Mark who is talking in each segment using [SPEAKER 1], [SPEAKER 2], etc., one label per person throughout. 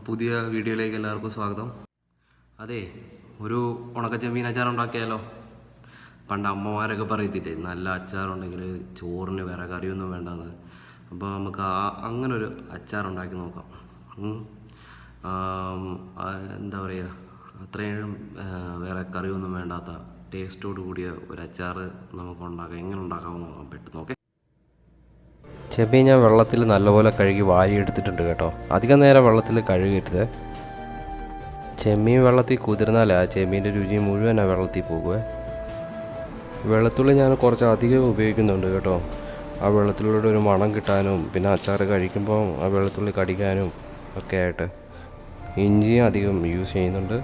[SPEAKER 1] പുതിയ വീഡിയോയിലേക്ക് എല്ലാവർക്കും സ്വാഗതം. അതെ, ഒരു ഉണക്കച്ചെമ്മീൻ അച്ചാർ ഉണ്ടാക്കിയാലോ? പണ്ട് അമ്മമാരൊക്കെ പറയത്തില്ലേ, നല്ല അച്ചാറുണ്ടെങ്കിൽ ചോറിന് വേറെ കറിയൊന്നും വേണ്ടെന്ന്. അപ്പോൾ നമുക്ക് അങ്ങനൊരു അച്ചാർ ഉണ്ടാക്കി നോക്കാം. എന്താ പറയുക, അത്രയും വേറെ കറിയൊന്നും വേണ്ടാത്ത ടേസ്റ്റോട് കൂടിയ ഒരു അച്ചാർ നമുക്ക് ഉണ്ടാക്കാം. എങ്ങനെ ഉണ്ടാക്കാമെന്ന് നോക്കാം പെട്ടെന്ന്. ഓക്കെ, ചെമ്മീൻ ഞാൻ വെള്ളത്തിൽ നല്ലപോലെ കഴുകി വാരി എടുത്തിട്ടുണ്ട് കേട്ടോ. അധികം നേരം വെള്ളത്തിൽ കഴുകിയിട്ടത്. ചെമ്മീൻ വെള്ളത്തിൽ കുതിർന്നാൽ ആ ചെമ്മീൻ്റെ രുചി മുഴുവൻ ആ വെള്ളത്തിൽ പോകുമേ. വെളുത്തുള്ളി ഞാൻ കുറച്ച് അധികം ഉപയോഗിക്കുന്നുണ്ട് കേട്ടോ. ആ വെളുത്തുള്ളിയുടെ ഒരു മണം കിട്ടാനും പിന്നെ അച്ചാർ കഴിക്കുമ്പോൾ ആ വെളുത്തുള്ളി കടിക്കാനും ഒക്കെ ആയിട്ട്. ഇഞ്ചിയും അധികം യൂസ് ചെയ്യുന്നുണ്ട്.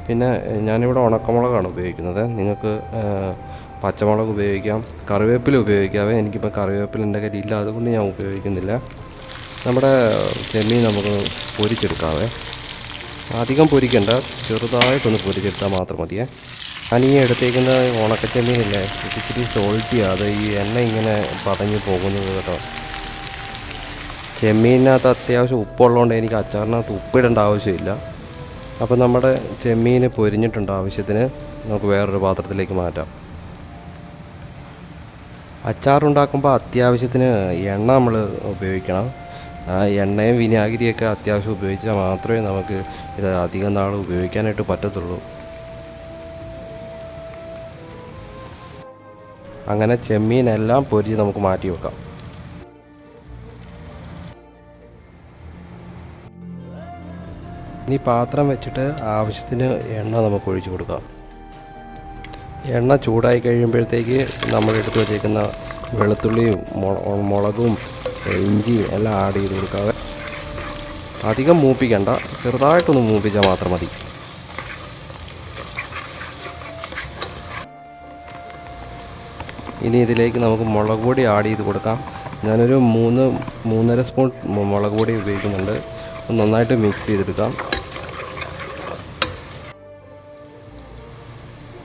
[SPEAKER 1] പിന്നെ ഞാനിവിടെ ഉണക്കമുളകാണ് ഉപയോഗിക്കുന്നത്. നിങ്ങൾക്ക് പച്ചമുളക് ഉപയോഗിക്കാം, കറിവേപ്പില ഉപയോഗിക്കാവേ. എനിക്കിപ്പോൾ കറിവേപ്പില എൻ്റെ കയ്യിൽ ഇല്ല, അതുകൊണ്ട് ഞാൻ ഉപയോഗിക്കുന്നില്ല. നമ്മുടെ ചെമ്മീൻ നമുക്ക് പൊരിച്ചെടുക്കാവേ. അധികം പൊരിക്കണ്ട, ചെറുതായിട്ടൊന്ന് പൊരിച്ചെടുത്താൽ മാത്രം മതിയേ. ഞാൻ ഈ എടുത്തേക്കുന്ന ഉണക്ക ചെമ്മീനില്ലേ, ഇച്ചിരി സോൾട്ടിയാണ്. അത് ഈ എണ്ണ ഇങ്ങനെ പതഞ്ഞ് പോകുന്നത് കേട്ടോ. ചെമ്മീനകത്ത് അത്യാവശ്യം ഉപ്പുള്ളതുകൊണ്ട് എനിക്ക് അച്ചാറിനകത്ത് ഉപ്പിടേണ്ട ആവശ്യമില്ല. അപ്പോൾ നമ്മുടെ ചെമ്മീൻ പൊരിഞ്ഞിട്ടുണ്ട്. ആവശ്യത്തിന് നമുക്ക് വേറൊരു പാത്രത്തിലേക്ക് മാറ്റാം. അച്ചാറുണ്ടാക്കുമ്പോൾ അത്യാവശ്യത്തിന് എണ്ണ നമ്മൾ ഉപയോഗിക്കണം. ആ എണ്ണയും വിനാഗിരിയൊക്കെ അത്യാവശ്യം ഉപയോഗിച്ചാൽ മാത്രമേ നമുക്ക് ഇത് അധികം നാൾ ഉപയോഗിക്കാനായിട്ട് പറ്റത്തുള്ളൂ. അങ്ങനെ ചെമ്മീനെല്ലാം പൊരിച്ച് നമുക്ക് മാറ്റി വെക്കാം. ഇനി പാത്രം വെച്ചിട്ട് ആവശ്യത്തിന് എണ്ണ നമുക്ക് ഒഴിച്ചു കൊടുക്കാം. എണ്ണ ചൂടായി കഴിയുമ്പോഴത്തേക്ക് നമ്മൾ എടുത്ത് വച്ചേക്കുന്ന വെളുത്തുള്ളിയും മുളകും ഇഞ്ചിയും എല്ലാം ആഡ് ചെയ്ത് കൊടുക്കാതെ. അധികം മൂപ്പിക്കണ്ട, ചെറുതായിട്ടൊന്ന് മൂപ്പിച്ചാൽ മാത്രം മതി. ഇനി ഇതിലേക്ക് നമുക്ക് മുളക് പൊടി ആഡ് ചെയ്ത് കൊടുക്കാം. ഞാനൊരു 3-3.5 സ്പൂൺ മുളക് പൊടി ഉപയോഗിക്കുന്നുണ്ട്. നന്നായിട്ട് മിക്സ് ചെയ്തെടുക്കാം.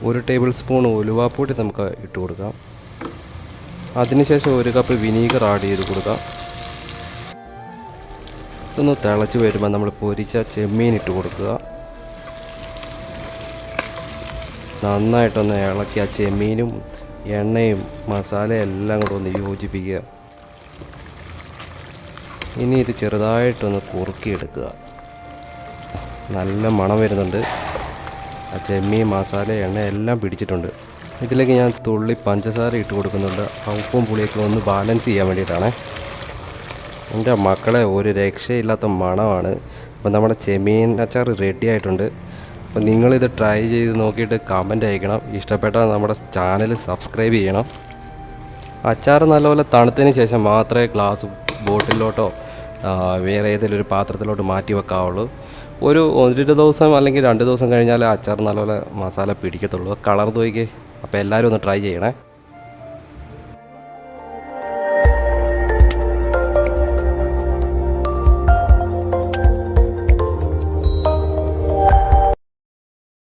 [SPEAKER 1] 1 ടേബിൾ സ്പൂൺ ഉലുവാപ്പൊടി നമുക്ക് ഇട്ട് കൊടുക്കാം. അതിനുശേഷം 1 കപ്പ് വിനീഗർ ആഡ് ചെയ്ത് കൊടുക്കാം. ഇതൊന്ന് തിളച്ച് വരുമ്പോൾ നമ്മൾ പൊരിച്ച ചെമ്മീൻ ഇട്ട് കൊടുക്കുക. നന്നായിട്ടൊന്ന് ഇളക്കി ആ ചെമ്മീനും എണ്ണയും മസാലയും എല്ലാം കൂടെ ഒന്ന് യോജിപ്പിക്കുക. ഇനി ഇത് ചെറുതായിട്ടൊന്ന് കുറുക്കിയെടുക്കുക. നല്ല മണം വരുന്നുണ്ട്. ആ ചെമ്മീൻ മസാല എണ്ണ എല്ലാം പിടിച്ചിട്ടുണ്ട്. ഇതിലേക്ക് ഞാൻ തുള്ളി പഞ്ചസാര ഇട്ട് കൊടുക്കുന്നുണ്ട്. ഉപ്പും പുളിയൊക്കെ ഒന്ന് ബാലൻസ് ചെയ്യാൻ വേണ്ടിയിട്ടാണ്. എൻ്റെ മക്കളെ, ഒരു രക്ഷയില്ലാത്ത മണമാണ്. അപ്പോൾ നമ്മുടെ ചെമ്മീൻ അച്ചാർ റെഡി ആയിട്ടുണ്ട്. അപ്പോൾ നിങ്ങളിത് ട്രൈ ചെയ്ത് നോക്കിയിട്ട് കമൻ്റ് അയക്കണം. ഇഷ്ടപ്പെട്ടാൽ നമ്മുടെ ചാനൽ സബ്സ്ക്രൈബ് ചെയ്യണം. അച്ചാർ നല്ലപോലെ തണുത്തതിന് ശേഷം മാത്രമേ ഗ്ലാസ് ബോട്ടിലോട്ടോ വേറെ ഏതെങ്കിലും ഒരു പാത്രത്തിലോട്ട് മാറ്റി വെക്കാവുള്ളൂ. ഒരു 1 ദിവസം അല്ലെങ്കിൽ 2 ദിവസം കഴിഞ്ഞാൽ അച്ചാർ നല്ലപോലെ മസാല പിടിക്കത്തുള്ളൂ. കളർ തോയ്ക്ക്. അപ്പോൾ എല്ലാവരും ഒന്ന് ട്രൈ ചെയ്യണേ.